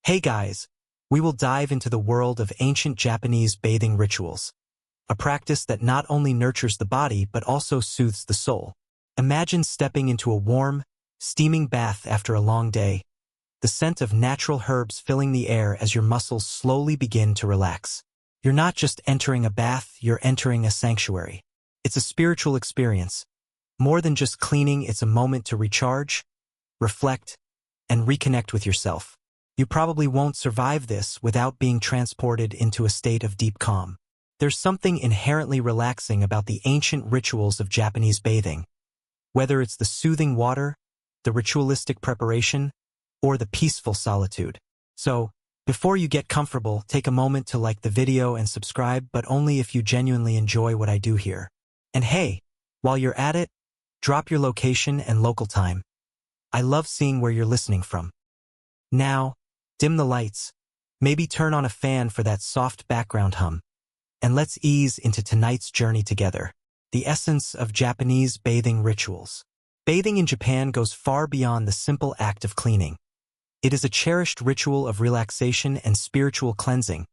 Hey guys, we will dive into the world of ancient Japanese bathing rituals, a practice that not only nurtures the body but also soothes the soul. Imagine stepping into a warm, steaming bath after a long day, the scent of natural herbs filling the air as your muscles slowly begin to relax. You're not just entering a bath, you're entering a sanctuary. It's a spiritual experience. More than just cleaning, it's a moment to recharge, reflect, and reconnect with yourself. You probably won't survive this without being transported into a state of deep calm. There's something inherently relaxing about the ancient rituals of Japanese bathing. Whether it's the soothing water, the ritualistic preparation, or the peaceful solitude. So, before you get comfortable, take a moment to like the video and subscribe, but only if you genuinely enjoy what I do here. And hey, while you're at it, drop your location and local time. I love seeing where you're listening from. Now, dim the lights, maybe turn on a fan for that soft background hum, and let's ease into tonight's journey together. The essence of Japanese bathing rituals. Bathing in Japan goes far beyond the simple act of cleaning. It is a cherished ritual of relaxation and spiritual cleansing,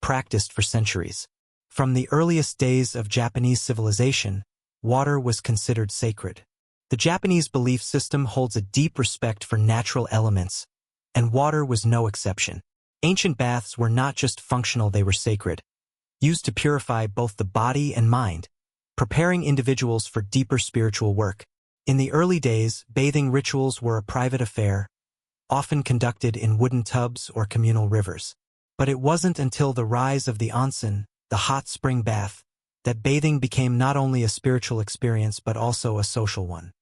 practiced for centuries. From the earliest days of Japanese civilization, water was considered sacred. The Japanese belief system holds a deep respect for natural elements, and water was no exception. Ancient baths were not just functional, they were sacred, used to purify both the body and mind, preparing individuals for deeper spiritual work. In the early days, bathing rituals were a private affair, often conducted in wooden tubs or communal rivers. But it wasn't until the rise of the onsen, the hot spring bath, that bathing became not only a spiritual experience but also a social one.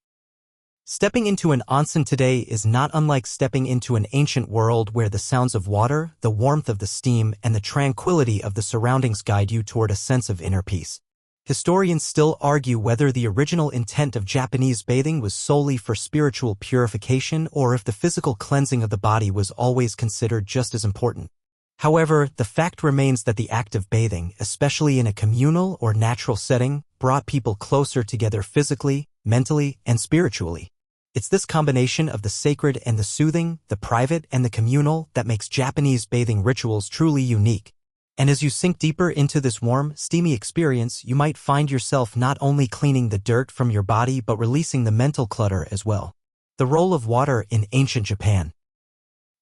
Stepping into an onsen today is not unlike stepping into an ancient world where the sounds of water, the warmth of the steam, and the tranquility of the surroundings guide you toward a sense of inner peace. Historians still argue whether the original intent of Japanese bathing was solely for spiritual purification or if the physical cleansing of the body was always considered just as important. However, the fact remains that the act of bathing, especially in a communal or natural setting, brought people closer together physically, mentally, and spiritually. It's this combination of the sacred and the soothing, the private and the communal, that makes Japanese bathing rituals truly unique. And as you sink deeper into this warm, steamy experience, you might find yourself not only cleaning the dirt from your body but releasing the mental clutter as well. The role of water in ancient Japan.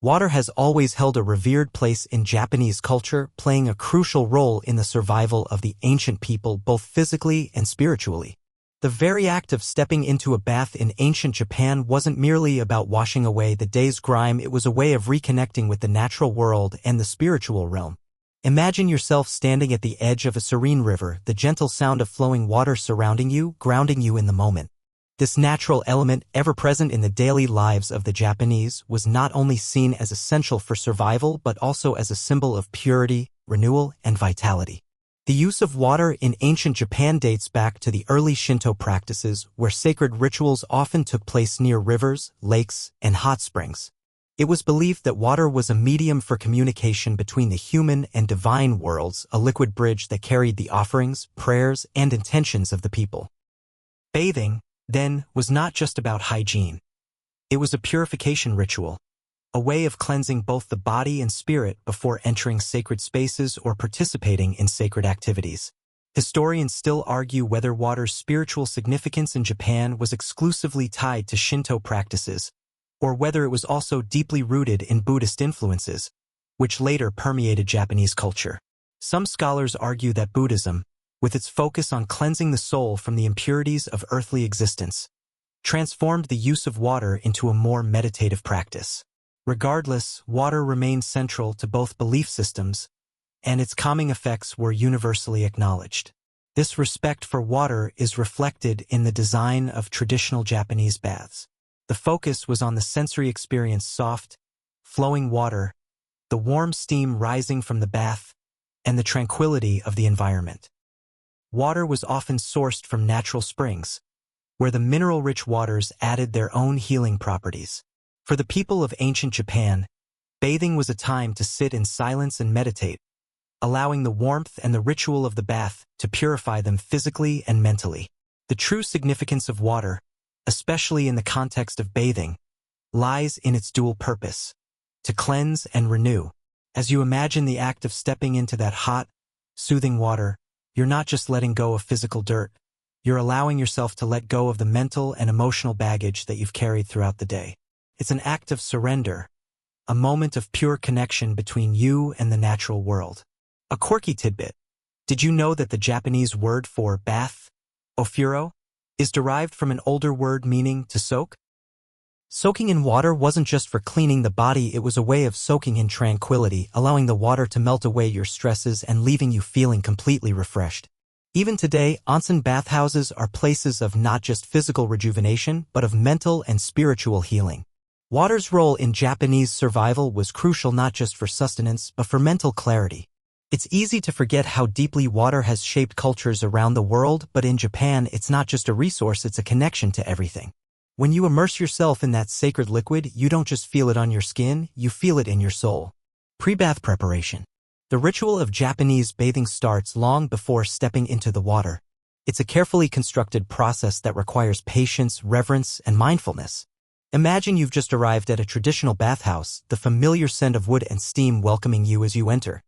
Water has always held a revered place in Japanese culture, playing a crucial role in the survival of the ancient people both physically and spiritually. The very act of stepping into a bath in ancient Japan wasn't merely about washing away the day's grime, it was a way of reconnecting with the natural world and the spiritual realm. Imagine yourself standing at the edge of a serene river, the gentle sound of flowing water surrounding you, grounding you in the moment. This natural element, ever present in the daily lives of the Japanese, was not only seen as essential for survival but also as a symbol of purity, renewal, and vitality. The use of water in ancient Japan dates back to the early Shinto practices, where sacred rituals often took place near rivers, lakes, and hot springs. It was believed that water was a medium for communication between the human and divine worlds, a liquid bridge that carried the offerings, prayers, and intentions of the people. Bathing, then, was not just about hygiene. It was a purification ritual, a way of cleansing both the body and spirit before entering sacred spaces or participating in sacred activities. Historians still argue whether water's spiritual significance in Japan was exclusively tied to Shinto practices, or whether it was also deeply rooted in Buddhist influences, which later permeated Japanese culture. Some scholars argue that Buddhism, with its focus on cleansing the soul from the impurities of earthly existence, transformed the use of water into a more meditative practice. Regardless, water remained central to both belief systems, and its calming effects were universally acknowledged. This respect for water is reflected in the design of traditional Japanese baths. The focus was on the sensory experience: soft, flowing water, the warm steam rising from the bath, and the tranquility of the environment. Water was often sourced from natural springs, where the mineral-rich waters added their own healing properties. For the people of ancient Japan, bathing was a time to sit in silence and meditate, allowing the warmth and the ritual of the bath to purify them physically and mentally. The true significance of water, especially in the context of bathing, lies in its dual purpose. to cleanse and renew. As you imagine the act of stepping into that hot, soothing water, you're not just letting go of physical dirt, you're allowing yourself to let go of the mental and emotional baggage that you've carried throughout the day. It's an act of surrender, a moment of pure connection between you and the natural world. A quirky tidbit. Did you know that the Japanese word for bath, Ofuro, is derived from an older word meaning to soak? Soaking in water wasn't just for cleaning the body, it was a way of soaking in tranquility, allowing the water to melt away your stresses and leaving you feeling completely refreshed. Even today, onsen bathhouses are places of not just physical rejuvenation, but of mental and spiritual healing. Water's role in Japanese survival was crucial not just for sustenance, but for mental clarity. It's easy to forget how deeply water has shaped cultures around the world, but in Japan, it's not just a resource, it's a connection to everything. When you immerse yourself in that sacred liquid, you don't just feel it on your skin, you feel it in your soul. Pre-bath preparation. The ritual of Japanese bathing starts long before stepping into the water. It's a carefully constructed process that requires patience, reverence, and mindfulness. Imagine you've just arrived at a traditional bathhouse, the familiar scent of wood and steam welcoming you as you enter.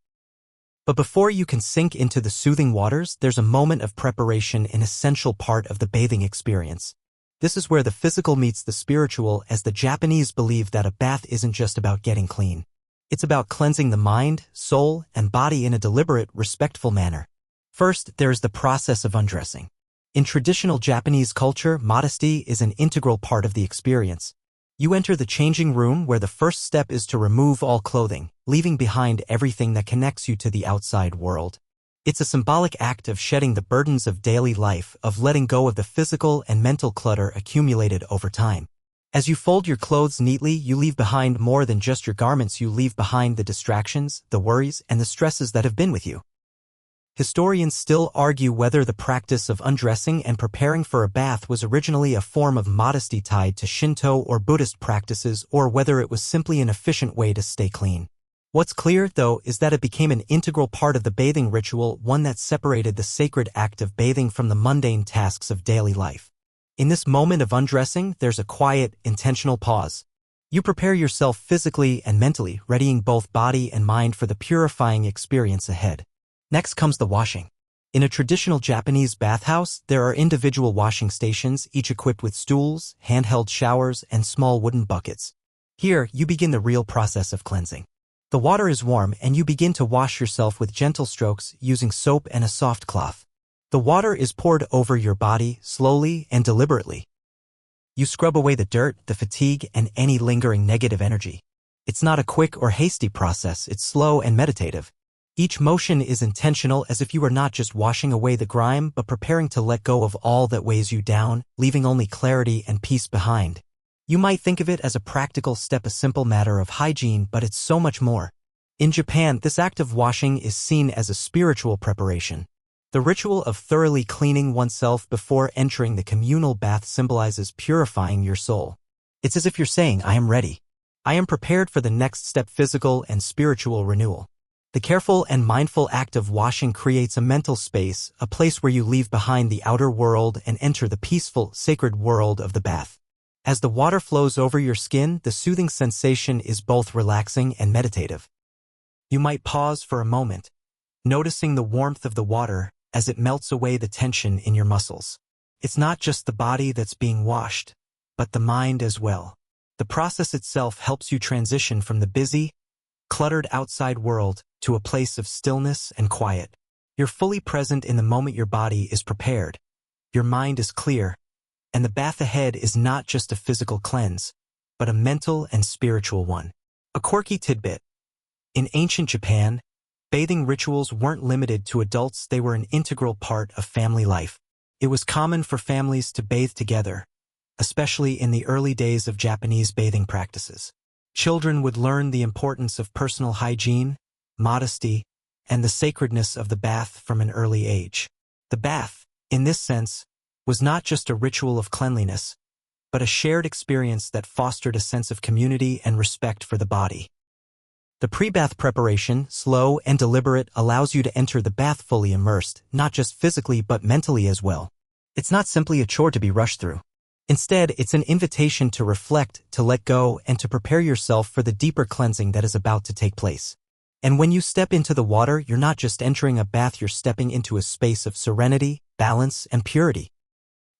But before you can sink into the soothing waters, there's a moment of preparation, an essential part of the bathing experience. This is where the physical meets the spiritual, as the Japanese believe that a bath isn't just about getting clean. It's about cleansing the mind, soul, and body in a deliberate, respectful manner. First, there is the process of undressing. In traditional Japanese culture, modesty is an integral part of the experience. You enter the changing room where the first step is to remove all clothing, leaving behind everything that connects you to the outside world. It's a symbolic act of shedding the burdens of daily life, of letting go of the physical and mental clutter accumulated over time. As you fold your clothes neatly, you leave behind more than just your garments. You leave behind the distractions, the worries, and the stresses that have been with you. Historians still argue whether the practice of undressing and preparing for a bath was originally a form of modesty tied to Shinto or Buddhist practices, or whether it was simply an efficient way to stay clean. What's clear, though, is that it became an integral part of the bathing ritual, one that separated the sacred act of bathing from the mundane tasks of daily life. In this moment of undressing, there's a quiet, intentional pause. You prepare yourself physically and mentally, readying both body and mind for the purifying experience ahead. Next comes the washing. In a traditional Japanese bathhouse, there are individual washing stations, each equipped with stools, handheld showers, and small wooden buckets. Here, you begin the real process of cleansing. The water is warm, and you begin to wash yourself with gentle strokes using soap and a soft cloth. The water is poured over your body, slowly and deliberately. You scrub away the dirt, the fatigue, and any lingering negative energy. It's not a quick or hasty process, it's slow and meditative. Each motion is intentional, as if you are not just washing away the grime, but preparing to let go of all that weighs you down, leaving only clarity and peace behind. You might think of it as a practical step, a simple matter of hygiene, but it's so much more. In Japan, this act of washing is seen as a spiritual preparation. The ritual of thoroughly cleaning oneself before entering the communal bath symbolizes purifying your soul. It's as if you're saying, I am ready. I am prepared for the next step, physical and spiritual renewal. The careful and mindful act of washing creates a mental space, a place where you leave behind the outer world and enter the peaceful, sacred world of the bath. As the water flows over your skin, the soothing sensation is both relaxing and meditative. You might pause for a moment, noticing the warmth of the water as it melts away the tension in your muscles. It's not just the body that's being washed, but the mind as well. The process itself helps you transition from the busy, cluttered outside world to a place of stillness and quiet. You're fully present in the moment. Your body is prepared. Your mind is clear. And the bath ahead is not just a physical cleanse, but a mental and spiritual one. A quirky tidbit. In ancient Japan, bathing rituals weren't limited to adults, they were an integral part of family life. It was common for families to bathe together, especially in the early days of Japanese bathing practices. Children would learn the importance of personal hygiene, modesty, and the sacredness of the bath from an early age. The bath, in this sense, was not just a ritual of cleanliness, but a shared experience that fostered a sense of community and respect for the body. The pre-bath preparation, slow and deliberate, allows you to enter the bath fully immersed, not just physically but mentally as well. It's not simply a chore to be rushed through. Instead, it's an invitation to reflect, to let go, and to prepare yourself for the deeper cleansing that is about to take place. And when you step into the water, you're not just entering a bath, you're stepping into a space of serenity, balance, and purity.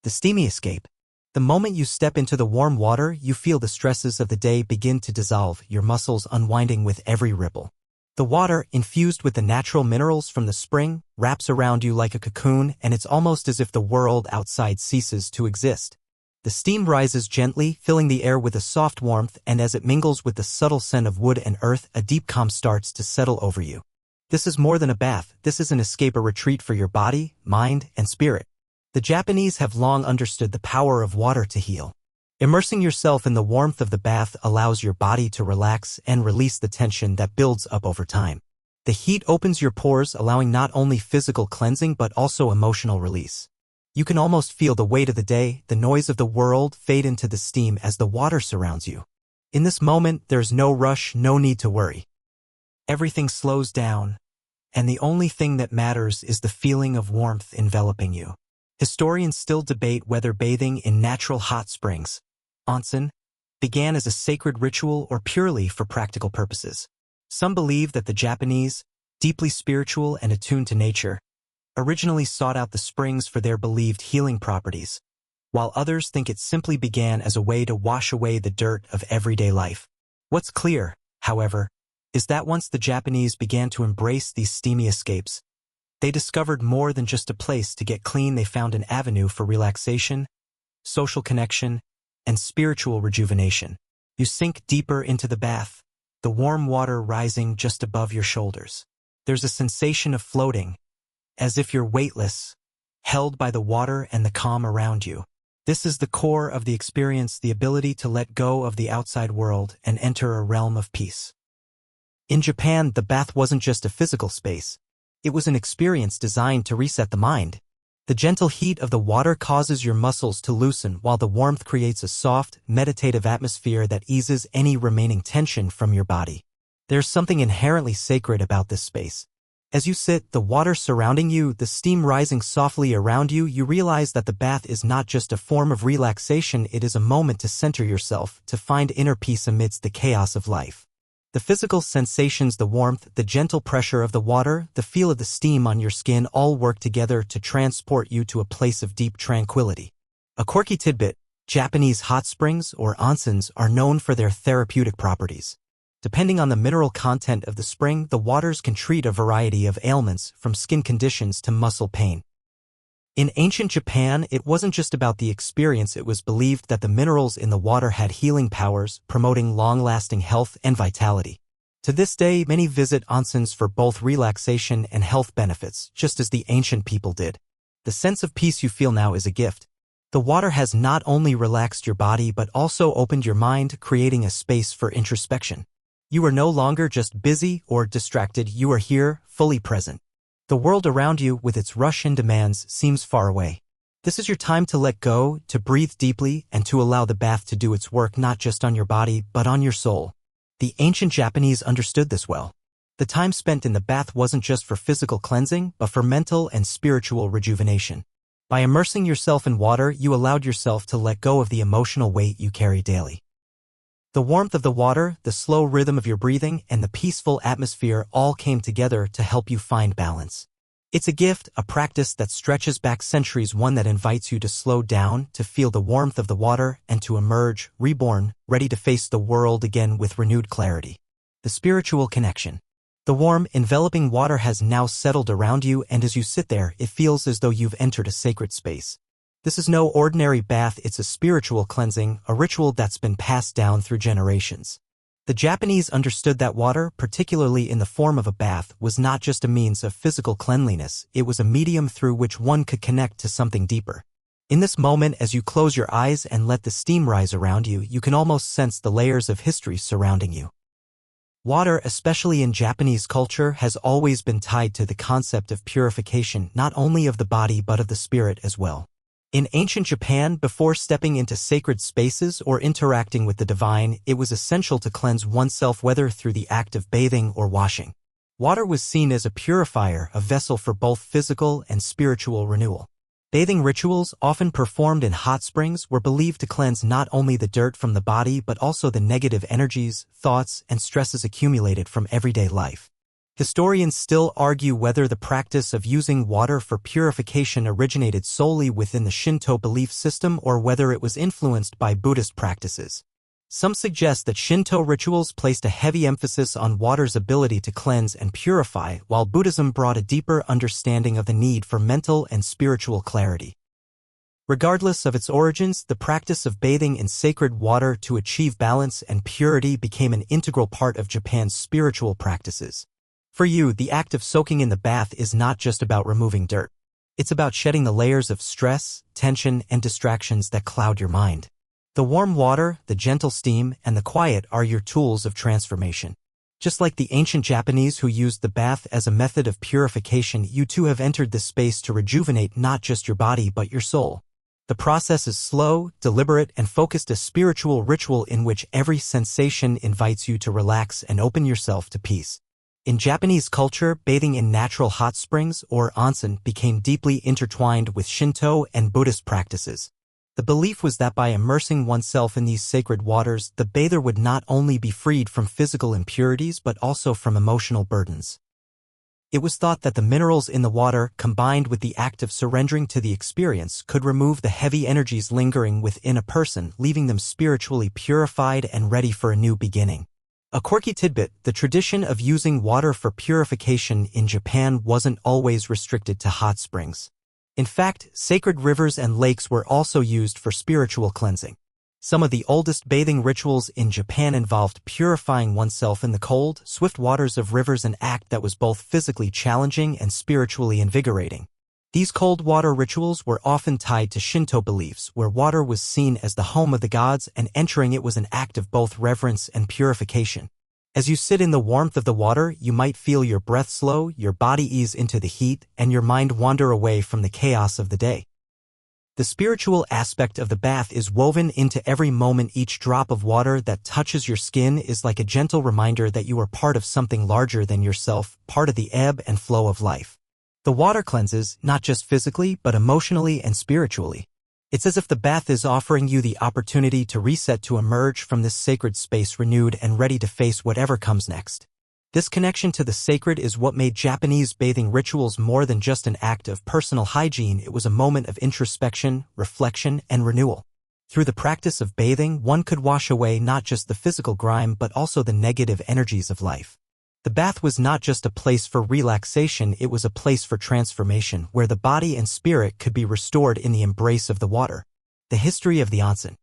The steamy escape. The moment you step into the warm water, you feel the stresses of the day begin to dissolve, your muscles unwinding with every ripple. The water, infused with the natural minerals from the spring, wraps around you like a cocoon, and it's almost as if the world outside ceases to exist. The steam rises gently, filling the air with a soft warmth, and as it mingles with the subtle scent of wood and earth, a deep calm starts to settle over you. This is more than a bath, this is an escape, a retreat for your body, mind, and spirit. The Japanese have long understood the power of water to heal. Immersing yourself in the warmth of the bath allows your body to relax and release the tension that builds up over time. The heat opens your pores, allowing not only physical cleansing but also emotional release. You can almost feel the weight of the day, the noise of the world fade into the steam as the water surrounds you. In this moment, there's no rush, no need to worry. Everything slows down, and the only thing that matters is the feeling of warmth enveloping you. Historians still debate whether bathing in natural hot springs, onsen, began as a sacred ritual or purely for practical purposes. Some believe that the Japanese, deeply spiritual and attuned to nature, originally sought out the springs for their believed healing properties, while others think it simply began as a way to wash away the dirt of everyday life. What's clear, however, is that once the Japanese began to embrace these steamy escapes, they discovered more than just a place to get clean. They found an avenue for relaxation, social connection, and spiritual rejuvenation. You sink deeper into the bath, the warm water rising just above your shoulders. There's a sensation of floating, as if you're weightless, held by the water and the calm around you. This is the core of the experience, the ability to let go of the outside world and enter a realm of peace. In Japan, the bath wasn't just a physical space. It was an experience designed to reset the mind. The gentle heat of the water causes your muscles to loosen, while the warmth creates a soft, meditative atmosphere that eases any remaining tension from your body. There's something inherently sacred about this space. As you sit, the water surrounding you, the steam rising softly around you, you realize that the bath is not just a form of relaxation, it is a moment to center yourself, to find inner peace amidst the chaos of life. The physical sensations, the warmth, the gentle pressure of the water, the feel of the steam on your skin all work together to transport you to a place of deep tranquility. A quirky tidbit: Japanese hot springs, or onsens, are known for their therapeutic properties. Depending on the mineral content of the spring, the waters can treat a variety of ailments, from skin conditions to muscle pain. In ancient Japan, it wasn't just about the experience. It was believed that the minerals in the water had healing powers, promoting long-lasting health and vitality. To this day, many visit onsens for both relaxation and health benefits, just as the ancient people did. The sense of peace you feel now is a gift. The water has not only relaxed your body but also opened your mind, creating a space for introspection. You are no longer just busy or distracted, you are here, fully present. The world around you, with its rush and demands, seems far away. This is your time to let go, to breathe deeply, and to allow the bath to do its work not just on your body, but on your soul. The ancient Japanese understood this well. The time spent in the bath wasn't just for physical cleansing, but for mental and spiritual rejuvenation. By immersing yourself in water, you allowed yourself to let go of the emotional weight you carry daily. The warmth of the water, the slow rhythm of your breathing, and the peaceful atmosphere all came together to help you find balance. It's a gift, a practice that stretches back centuries, one that invites you to slow down, to feel the warmth of the water, and to emerge, reborn, ready to face the world again with renewed clarity. The spiritual connection. The warm, enveloping water has now settled around you, and as you sit there, it feels as though you've entered a sacred space. This is no ordinary bath, it's a spiritual cleansing, a ritual that's been passed down through generations. The Japanese understood that water, particularly in the form of a bath, was not just a means of physical cleanliness, it was a medium through which one could connect to something deeper. In this moment, as you close your eyes and let the steam rise around you, you can almost sense the layers of history surrounding you. Water, especially in Japanese culture, has always been tied to the concept of purification, not only of the body but of the spirit as well. In ancient Japan, before stepping into sacred spaces or interacting with the divine, it was essential to cleanse oneself, whether through the act of bathing or washing. Water was seen as a purifier, a vessel for both physical and spiritual renewal. Bathing rituals, often performed in hot springs, were believed to cleanse not only the dirt from the body but also the negative energies, thoughts, and stresses accumulated from everyday life. Historians still argue whether the practice of using water for purification originated solely within the Shinto belief system or whether it was influenced by Buddhist practices. Some suggest that Shinto rituals placed a heavy emphasis on water's ability to cleanse and purify, while Buddhism brought a deeper understanding of the need for mental and spiritual clarity. Regardless of its origins, the practice of bathing in sacred water to achieve balance and purity became an integral part of Japan's spiritual practices. For you, the act of soaking in the bath is not just about removing dirt. It's about shedding the layers of stress, tension, and distractions that cloud your mind. The warm water, the gentle steam, and the quiet are your tools of transformation. Just like the ancient Japanese who used the bath as a method of purification, you too have entered this space to rejuvenate not just your body but your soul. The process is slow, deliberate, and focused, a spiritual ritual in which every sensation invites you to relax and open yourself to peace. In Japanese culture, bathing in natural hot springs, or onsen, became deeply intertwined with Shinto and Buddhist practices. The belief was that by immersing oneself in these sacred waters, the bather would not only be freed from physical impurities but also from emotional burdens. It was thought that the minerals in the water, combined with the act of surrendering to the experience, could remove the heavy energies lingering within a person, leaving them spiritually purified and ready for a new beginning. A quirky tidbit: the tradition of using water for purification in Japan wasn't always restricted to hot springs. In fact, sacred rivers and lakes were also used for spiritual cleansing. Some of the oldest bathing rituals in Japan involved purifying oneself in the cold, swift waters of rivers, an act that was both physically challenging and spiritually invigorating. These cold water rituals were often tied to Shinto beliefs, where water was seen as the home of the gods and entering it was an act of both reverence and purification. As you sit in the warmth of the water, you might feel your breath slow, your body ease into the heat, and your mind wander away from the chaos of the day. The spiritual aspect of the bath is woven into every moment. Each drop of water that touches your skin is like a gentle reminder that you are part of something larger than yourself, part of the ebb and flow of life. The water cleanses, not just physically, but emotionally and spiritually. It's as if the bath is offering you the opportunity to reset, to emerge from this sacred space renewed and ready to face whatever comes next. This connection to the sacred is what made Japanese bathing rituals more than just an act of personal hygiene. It was a moment of introspection, reflection, and renewal. Through the practice of bathing, one could wash away not just the physical grime but also the negative energies of life. The bath was not just a place for relaxation, it was a place for transformation, where the body and spirit could be restored in the embrace of the water. The history of the onsen.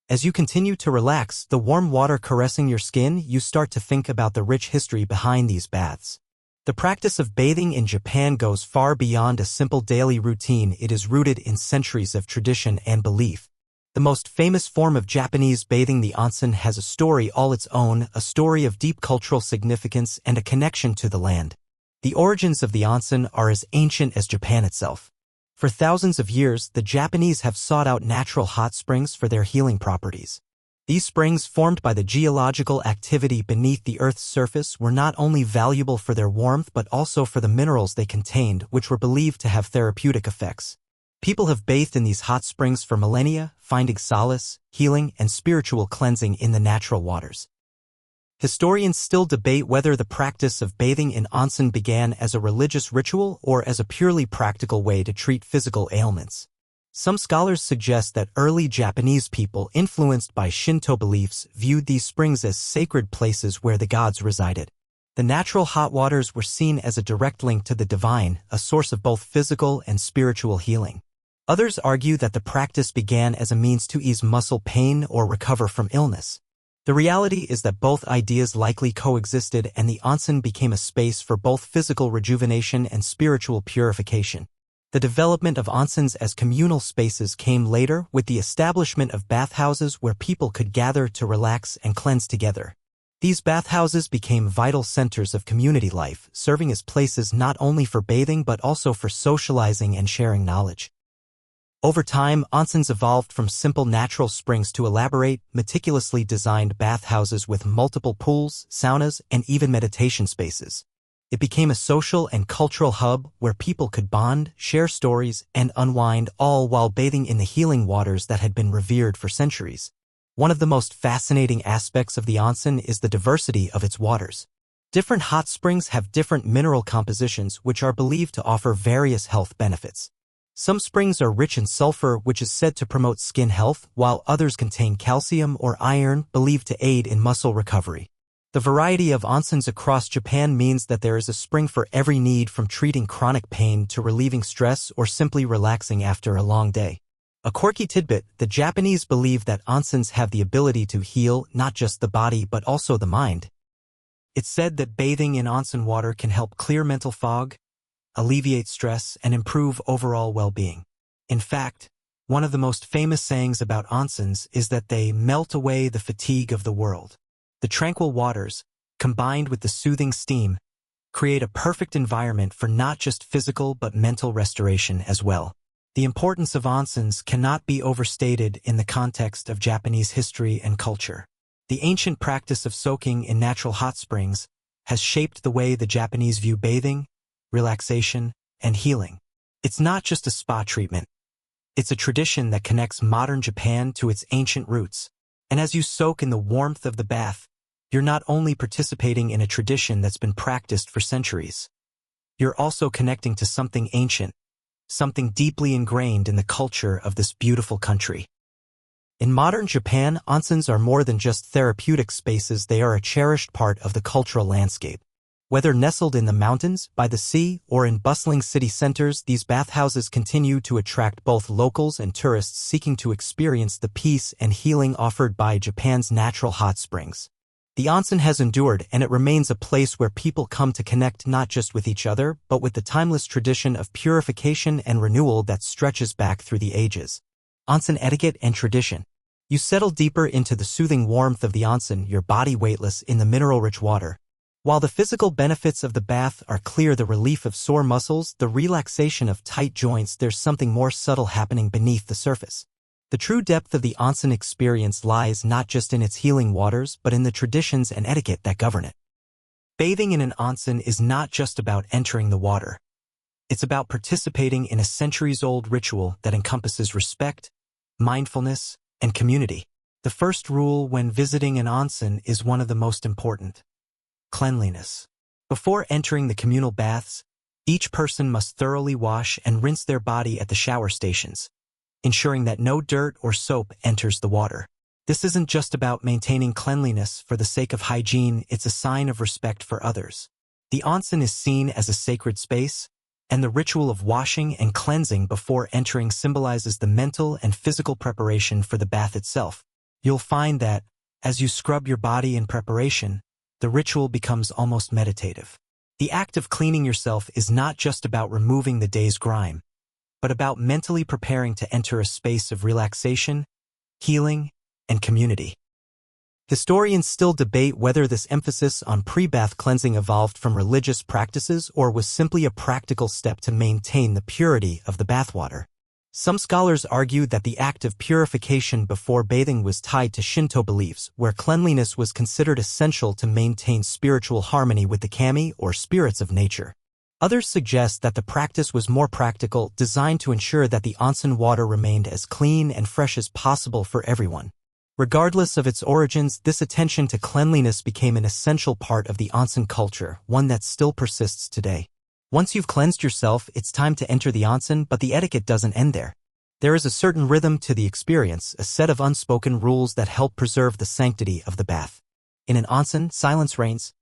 As you continue to relax, the warm water caressing your skin, you start to think about the rich history behind these baths. The practice of bathing in Japan goes far beyond a simple daily routine. It is rooted in centuries of tradition and belief. The most famous form of Japanese bathing, the onsen, has a story all its own, a story of deep cultural significance and a connection to the land. The origins of the onsen are as ancient as Japan itself. For thousands of years, the Japanese have sought out natural hot springs for their healing properties. These springs, formed by the geological activity beneath the Earth's surface, were not only valuable for their warmth but also for the minerals they contained, which were believed to have therapeutic effects. People have bathed in these hot springs for millennia, finding solace, healing, and spiritual cleansing in the natural waters. Historians still debate whether the practice of bathing in onsen began as a religious ritual or as a purely practical way to treat physical ailments. Some scholars suggest that early Japanese people, influenced by Shinto beliefs, viewed these springs as sacred places where the gods resided. The natural hot waters were seen as a direct link to the divine, a source of both physical and spiritual healing. Others argue that the practice began as a means to ease muscle pain or recover from illness. The reality is that both ideas likely coexisted, and the onsen became a space for both physical rejuvenation and spiritual purification. The development of onsens as communal spaces came later, with the establishment of bathhouses where people could gather to relax and cleanse together. These bathhouses became vital centers of community life, serving as places not only for bathing but also for socializing and sharing knowledge. Over time, onsens evolved from simple natural springs to elaborate, meticulously designed bathhouses with multiple pools, saunas, and even meditation spaces. It became a social and cultural hub where people could bond, share stories, and unwind, all while bathing in the healing waters that had been revered for centuries. One of the most fascinating aspects of the onsen is the diversity of its waters. Different hot springs have different mineral compositions which are believed to offer various health benefits. Some springs are rich in sulfur, which is said to promote skin health, while others contain calcium or iron, believed to aid in muscle recovery. The variety of onsens across Japan means that there is a spring for every need, from treating chronic pain to relieving stress or simply relaxing after a long day. A quirky tidbit: the Japanese believe that onsens have the ability to heal not just the body but also the mind. It's said that bathing in onsen water can help clear mental fog, alleviate stress, and improve overall well-being. In fact, one of the most famous sayings about onsens is that they melt away the fatigue of the world. The tranquil waters, combined with the soothing steam, create a perfect environment for not just physical but mental restoration as well. The importance of onsens cannot be overstated in the context of Japanese history and culture. The ancient practice of soaking in natural hot springs has shaped the way the Japanese view bathing, relaxation, and healing. It's not just a spa treatment. It's a tradition that connects modern Japan to its ancient roots. And as you soak in the warmth of the bath, you're not only participating in a tradition that's been practiced for centuries. You're also connecting to something ancient, something deeply ingrained in the culture of this beautiful country. In modern Japan, onsens are more than just therapeutic spaces. They are a cherished part of the cultural landscape. Whether nestled in the mountains, by the sea, or in bustling city centers, these bathhouses continue to attract both locals and tourists seeking to experience the peace and healing offered by Japan's natural hot springs. The onsen has endured, and it remains a place where people come to connect not just with each other, but with the timeless tradition of purification and renewal that stretches back through the ages. Onsen etiquette and tradition. You settle deeper into the soothing warmth of the onsen, your body weightless in the mineral-rich water. While the physical benefits of the bath are clear, the relief of sore muscles, the relaxation of tight joints, there's something more subtle happening beneath the surface. The true depth of the onsen experience lies not just in its healing waters, but in the traditions and etiquette that govern it. Bathing in an onsen is not just about entering the water. It's about participating in a centuries-old ritual that encompasses respect, mindfulness, and community. The first rule when visiting an onsen is one of the most important: cleanliness. Before entering the communal baths, each person must thoroughly wash and rinse their body at the shower stations, ensuring that no dirt or soap enters the water. This isn't just about maintaining cleanliness for the sake of hygiene, it's a sign of respect for others. The onsen is seen as a sacred space, and the ritual of washing and cleansing before entering symbolizes the mental and physical preparation for the bath itself. You'll find that, as you scrub your body in preparation, the ritual becomes almost meditative. The act of cleaning yourself is not just about removing the day's grime, but about mentally preparing to enter a space of relaxation, healing, and community. Historians still debate whether this emphasis on pre-bath cleansing evolved from religious practices or was simply a practical step to maintain the purity of the bathwater. Some scholars argue that the act of purification before bathing was tied to Shinto beliefs, where cleanliness was considered essential to maintain spiritual harmony with the kami, or spirits of nature. Others suggest that the practice was more practical, designed to ensure that the onsen water remained as clean and fresh as possible for everyone. Regardless of its origins, this attention to cleanliness became an essential part of the onsen culture, one that still persists today. Once you've cleansed yourself, it's time to enter the onsen, but the etiquette doesn't end there. There is a certain rhythm to the experience, a set of unspoken rules that help preserve the sanctity of the bath. In an onsen, silence reigns.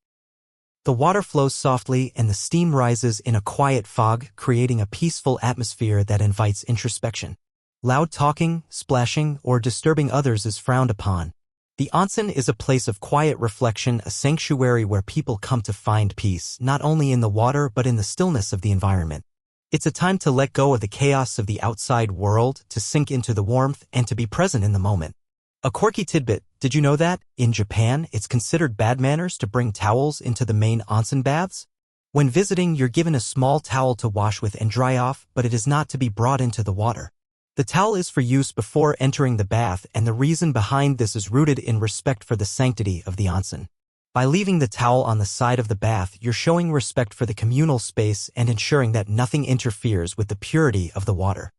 The water flows softly and the steam rises in a quiet fog, creating a peaceful atmosphere that invites introspection. Loud talking, splashing, or disturbing others is frowned upon. The onsen is a place of quiet reflection, a sanctuary where people come to find peace, not only in the water but in the stillness of the environment. It's a time to let go of the chaos of the outside world, to sink into the warmth, and to be present in the moment. A quirky tidbit: did you know that, in Japan, it's considered bad manners to bring towels into the main onsen baths? When visiting, you're given a small towel to wash with and dry off, but it is not to be brought into the water. The towel is for use before entering the bath, and the reason behind this is rooted in respect for the sanctity of the onsen. By leaving the towel on the side of the bath, you're showing respect for the communal space and ensuring that nothing interferes with the purity of the water.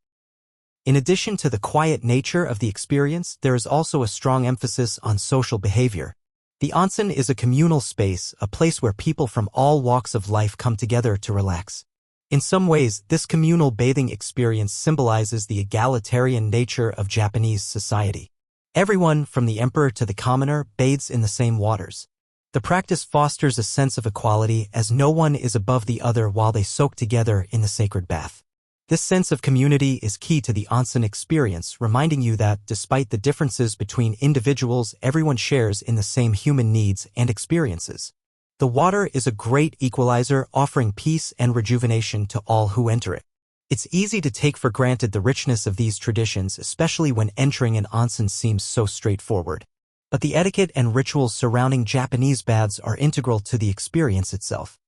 In addition to the quiet nature of the experience, there is also a strong emphasis on social behavior. The onsen is a communal space, a place where people from all walks of life come together to relax. In some ways, this communal bathing experience symbolizes the egalitarian nature of Japanese society. Everyone, from the emperor to the commoner, bathes in the same waters. The practice fosters a sense of equality as no one is above the other while they soak together in the sacred bath. This sense of community is key to the onsen experience, reminding you that, despite the differences between individuals, everyone shares in the same human needs and experiences. The water is a great equalizer, offering peace and rejuvenation to all who enter it. It's easy to take for granted the richness of these traditions, especially when entering an onsen seems so straightforward. But the etiquette and rituals surrounding Japanese baths are integral to the experience itself.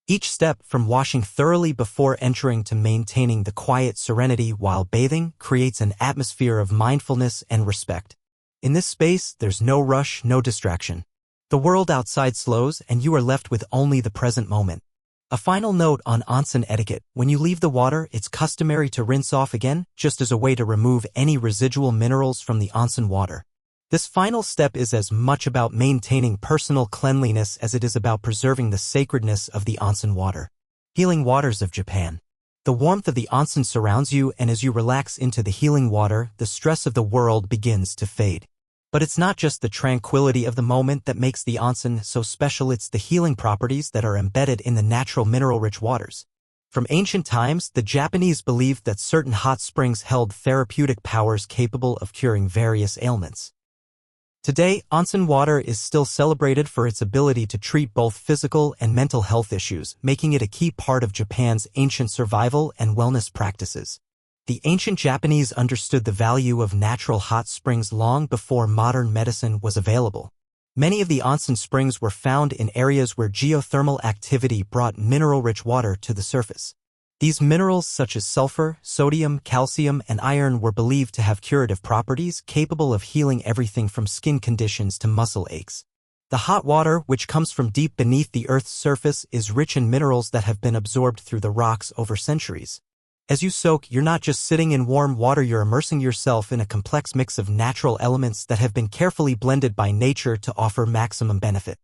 Each step, from washing thoroughly before entering to maintaining the quiet serenity while bathing, creates an atmosphere of mindfulness and respect. In this space, there's no rush, no distraction. The world outside slows, and you are left with only the present moment. A final note on onsen etiquette: when you leave the water, it's customary to rinse off again, just as a way to remove any residual minerals from the onsen water. This final step is as much about maintaining personal cleanliness as it is about preserving the sacredness of the onsen water. Healing waters of Japan. The warmth of the onsen surrounds you, and as you relax into the healing water, the stress of the world begins to fade. But it's not just the tranquility of the moment that makes the onsen so special, it's the healing properties that are embedded in the natural mineral-rich waters. From ancient times, the Japanese believed that certain hot springs held therapeutic powers capable of curing various ailments. Today, onsen water is still celebrated for its ability to treat both physical and mental health issues, making it a key part of Japan's ancient survival and wellness practices. The ancient Japanese understood the value of natural hot springs long before modern medicine was available. Many of the onsen springs were found in areas where geothermal activity brought mineral-rich water to the surface. These minerals, such as sulfur, sodium, calcium, and iron, were believed to have curative properties capable of healing everything from skin conditions to muscle aches. The hot water, which comes from deep beneath the Earth's surface, is rich in minerals that have been absorbed through the rocks over centuries. As you soak, you're not just sitting in warm water, you're immersing yourself in a complex mix of natural elements that have been carefully blended by nature to offer maximum benefit.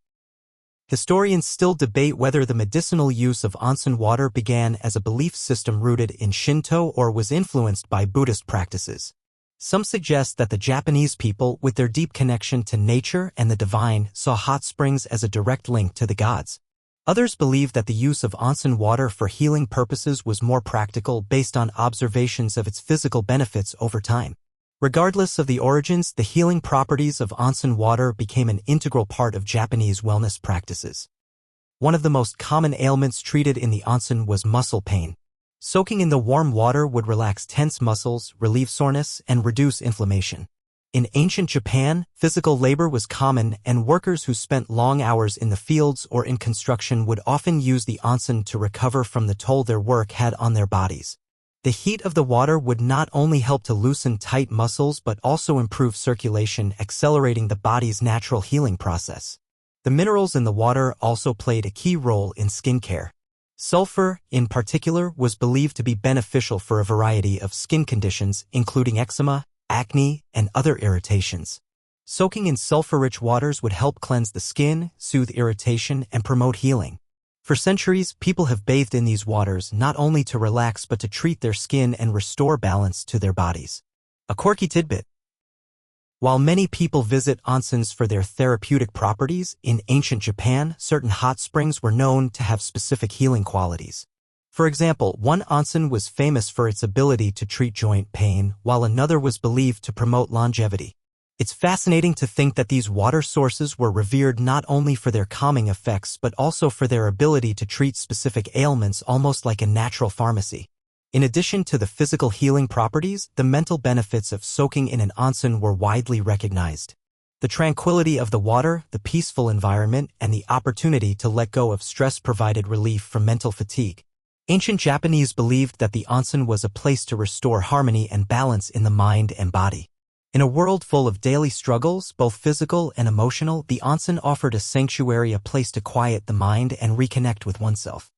Historians still debate whether the medicinal use of onsen water began as a belief system rooted in Shinto or was influenced by Buddhist practices. Some suggest that the Japanese people, with their deep connection to nature and the divine, saw hot springs as a direct link to the gods. Others believe that the use of onsen water for healing purposes was more practical based on observations of its physical benefits over time. Regardless of the origins, the healing properties of onsen water became an integral part of Japanese wellness practices. One of the most common ailments treated in the onsen was muscle pain. Soaking in the warm water would relax tense muscles, relieve soreness, and reduce inflammation. In ancient Japan, physical labor was common, and workers who spent long hours in the fields or in construction would often use the onsen to recover from the toll their work had on their bodies. The heat of the water would not only help to loosen tight muscles but also improve circulation, accelerating the body's natural healing process. The minerals in the water also played a key role in skincare. Sulfur, in particular, was believed to be beneficial for a variety of skin conditions, including eczema, acne, and other irritations. Soaking in sulfur-rich waters would help cleanse the skin, soothe irritation, and promote healing. For centuries, people have bathed in these waters not only to relax but to treat their skin and restore balance to their bodies. A quirky tidbit: while many people visit onsens for their therapeutic properties, in ancient Japan, certain hot springs were known to have specific healing qualities. For example, one onsen was famous for its ability to treat joint pain, while another was believed to promote longevity. It's fascinating to think that these water sources were revered not only for their calming effects but also for their ability to treat specific ailments, almost like a natural pharmacy. In addition to the physical healing properties, the mental benefits of soaking in an onsen were widely recognized. The tranquility of the water, the peaceful environment, and the opportunity to let go of stress provided relief from mental fatigue. Ancient Japanese believed that the onsen was a place to restore harmony and balance in the mind and body. In a world full of daily struggles, both physical and emotional, the onsen offered a sanctuary, a place to quiet the mind and reconnect with oneself.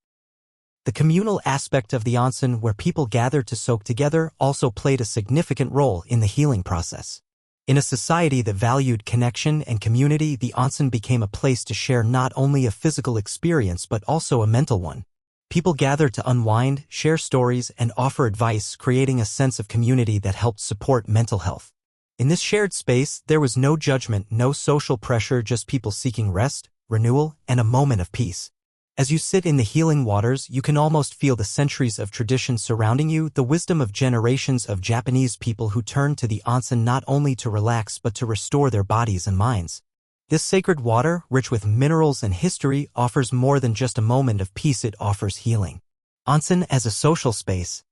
The communal aspect of the onsen, where people gathered to soak together, also played a significant role in the healing process. In a society that valued connection and community, the onsen became a place to share not only a physical experience but also a mental one. People gathered to unwind, share stories, and offer advice, creating a sense of community that helped support mental health. In this shared space, there was no judgment, no social pressure, just people seeking rest, renewal, and a moment of peace. As you sit in the healing waters, you can almost feel the centuries of tradition surrounding you, the wisdom of generations of Japanese people who turned to the onsen not only to relax but to restore their bodies and minds. This sacred water, rich with minerals and history, offers more than just a moment of peace, it offers healing. Onsen as a social space.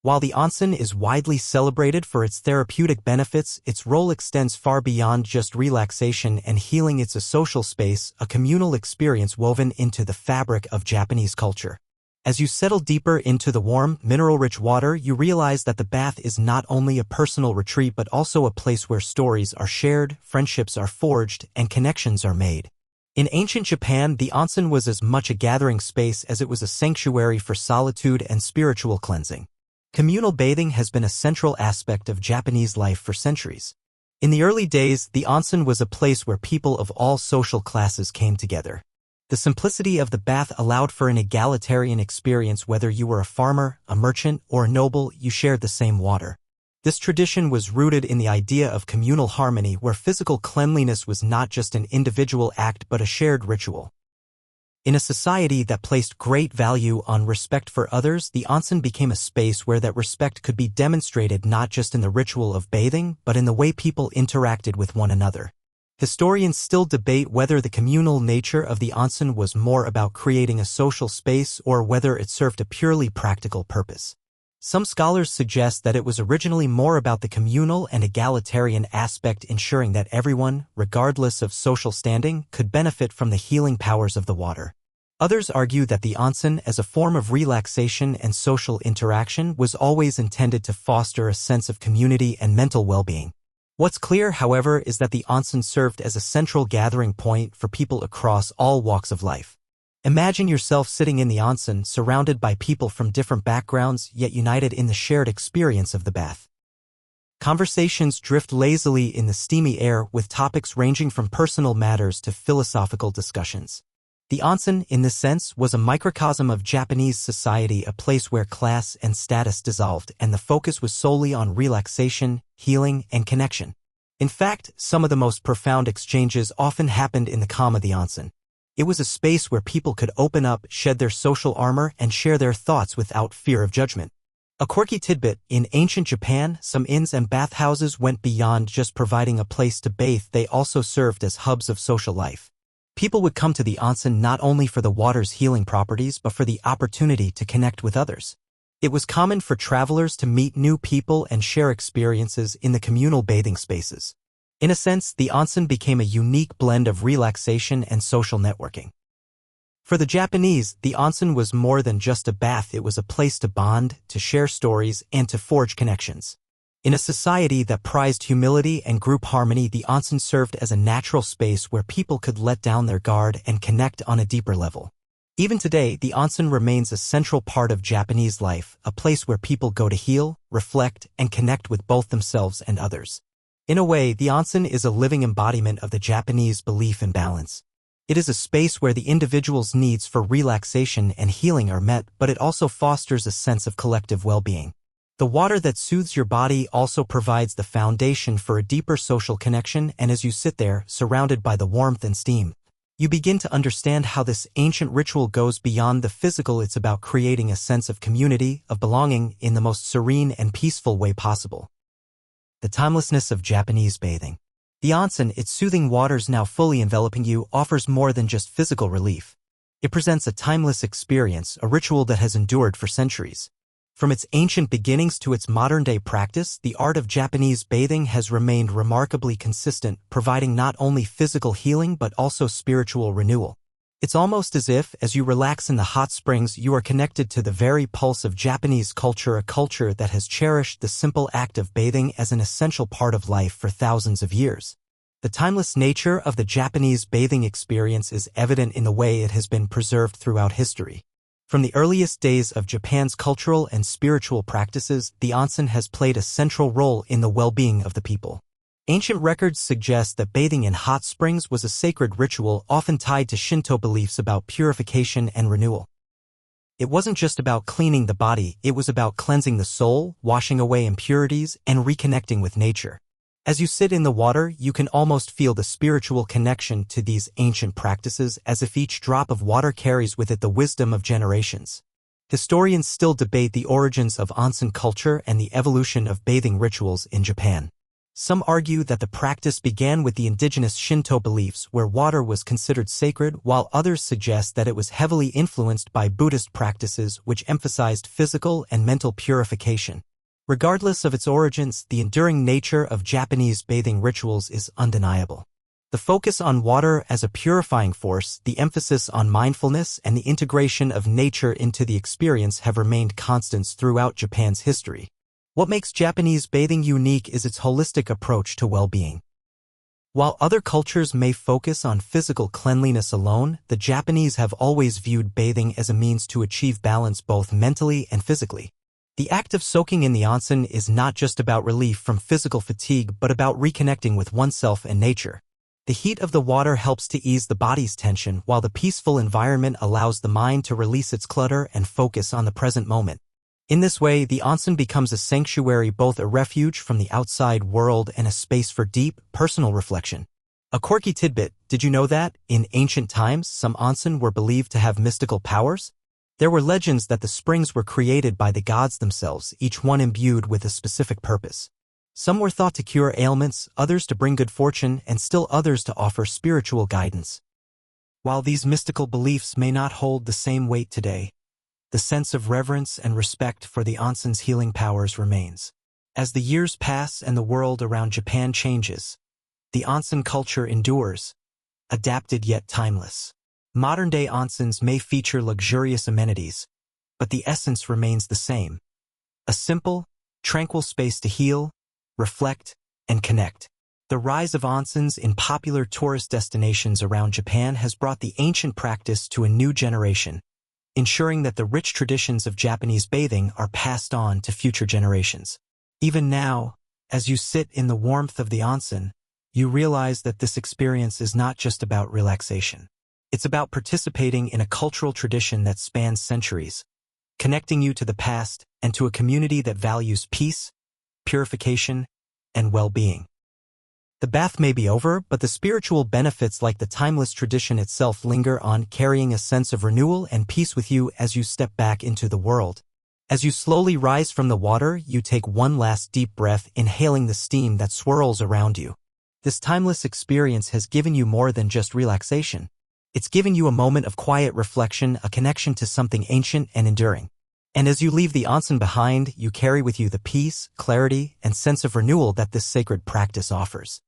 While the onsen is widely celebrated for its therapeutic benefits, its role extends far beyond just relaxation and healing. It's a social space, a communal experience woven into the fabric of Japanese culture. As you settle deeper into the warm, mineral-rich water, you realize that the bath is not only a personal retreat but also a place where stories are shared, friendships are forged, and connections are made. In ancient Japan, the onsen was as much a gathering space as it was a sanctuary for solitude and spiritual cleansing. Communal bathing has been a central aspect of Japanese life for centuries. In the early days, the onsen was a place where people of all social classes came together. The simplicity of the bath allowed for an egalitarian experience. Whether you were a farmer, a merchant, or a noble, you shared the same water. This tradition was rooted in the idea of communal harmony, where physical cleanliness was not just an individual act but a shared ritual. In a society that placed great value on respect for others, the onsen became a space where that respect could be demonstrated not just in the ritual of bathing, but in the way people interacted with one another. Historians still debate whether the communal nature of the onsen was more about creating a social space or whether it served a purely practical purpose. Some scholars suggest that it was originally more about the communal and egalitarian aspect, ensuring that everyone, regardless of social standing, could benefit from the healing powers of the water. Others argue that the onsen, as a form of relaxation and social interaction, was always intended to foster a sense of community and mental well-being. What's clear, however, is that the onsen served as a central gathering point for people across all walks of life. Imagine yourself sitting in the onsen, surrounded by people from different backgrounds, yet united in the shared experience of the bath. Conversations drift lazily in the steamy air, with topics ranging from personal matters to philosophical discussions. The onsen, in this sense, was a microcosm of Japanese society, a place where class and status dissolved, and the focus was solely on relaxation, healing, and connection. In fact, some of the most profound exchanges often happened in the calm of the onsen. It was a space where people could open up, shed their social armor, and share their thoughts without fear of judgment. A quirky tidbit: in ancient Japan, some inns and bathhouses went beyond just providing a place to bathe. They also served as hubs of social life. People would come to the onsen not only for the water's healing properties but for the opportunity to connect with others. It was common for travelers to meet new people and share experiences in the communal bathing spaces. In a sense, the onsen became a unique blend of relaxation and social networking. For the Japanese, the onsen was more than just a bath. It was a place to bond, to share stories, and to forge connections. In a society that prized humility and group harmony, the onsen served as a natural space where people could let down their guard and connect on a deeper level. Even today, the onsen remains a central part of Japanese life, a place where people go to heal, reflect, and connect with both themselves and others. In a way, the onsen is a living embodiment of the Japanese belief in balance. It is a space where the individual's needs for relaxation and healing are met, but it also fosters a sense of collective well-being. The water that soothes your body also provides the foundation for a deeper social connection, and as you sit there, surrounded by the warmth and steam, you begin to understand how this ancient ritual goes beyond the physical. It's about creating a sense of community, of belonging, in the most serene and peaceful way possible. The timelessness of Japanese bathing. The onsen, its soothing waters now fully enveloping you, offers more than just physical relief. It presents a timeless experience, a ritual that has endured for centuries. From its ancient beginnings to its modern-day practice, the art of Japanese bathing has remained remarkably consistent, providing not only physical healing but also spiritual renewal. It's almost as if, as you relax in the hot springs, you are connected to the very pulse of Japanese culture, a culture that has cherished the simple act of bathing as an essential part of life for thousands of years. The timeless nature of the Japanese bathing experience is evident in the way it has been preserved throughout history. From the earliest days of Japan's cultural and spiritual practices, the onsen has played a central role in the well-being of the people. Ancient records suggest that bathing in hot springs was a sacred ritual often tied to Shinto beliefs about purification and renewal. It wasn't just about cleaning the body, it was about cleansing the soul, washing away impurities, and reconnecting with nature. As you sit in the water, you can almost feel the spiritual connection to these ancient practices, as if each drop of water carries with it the wisdom of generations. Historians still debate the origins of onsen culture and the evolution of bathing rituals in Japan. Some argue that the practice began with the indigenous Shinto beliefs where water was considered sacred, while others suggest that it was heavily influenced by Buddhist practices which emphasized physical and mental purification. Regardless of its origins, the enduring nature of Japanese bathing rituals is undeniable. The focus on water as a purifying force, the emphasis on mindfulness, and the integration of nature into the experience have remained constants throughout Japan's history. What makes Japanese bathing unique is its holistic approach to well-being. While other cultures may focus on physical cleanliness alone, the Japanese have always viewed bathing as a means to achieve balance both mentally and physically. The act of soaking in the onsen is not just about relief from physical fatigue but about reconnecting with oneself and nature. The heat of the water helps to ease the body's tension, while the peaceful environment allows the mind to release its clutter and focus on the present moment. In this way, the onsen becomes a sanctuary, both a refuge from the outside world and a space for deep, personal reflection. A quirky tidbit: did you know that, in ancient times, some onsen were believed to have mystical powers? There were legends that the springs were created by the gods themselves, each one imbued with a specific purpose. Some were thought to cure ailments, others to bring good fortune, and still others to offer spiritual guidance. While these mystical beliefs may not hold the same weight today, the sense of reverence and respect for the onsen's healing powers remains. As the years pass and the world around Japan changes, the onsen culture endures, adapted yet timeless. Modern-day onsens may feature luxurious amenities, but the essence remains the same: a simple, tranquil space to heal, reflect, and connect. The rise of onsens in popular tourist destinations around Japan has brought the ancient practice to a new generation, ensuring that the rich traditions of Japanese bathing are passed on to future generations. Even now, as you sit in the warmth of the onsen, you realize that this experience is not just about relaxation. It's about participating in a cultural tradition that spans centuries, connecting you to the past and to a community that values peace, purification, and well-being. The bath may be over, but the spiritual benefits, like the timeless tradition itself, linger on, carrying a sense of renewal and peace with you as you step back into the world. As you slowly rise from the water, you take one last deep breath, inhaling the steam that swirls around you. This timeless experience has given you more than just relaxation. It's given you a moment of quiet reflection, a connection to something ancient and enduring. And as you leave the onsen behind, you carry with you the peace, clarity, and sense of renewal that this sacred practice offers.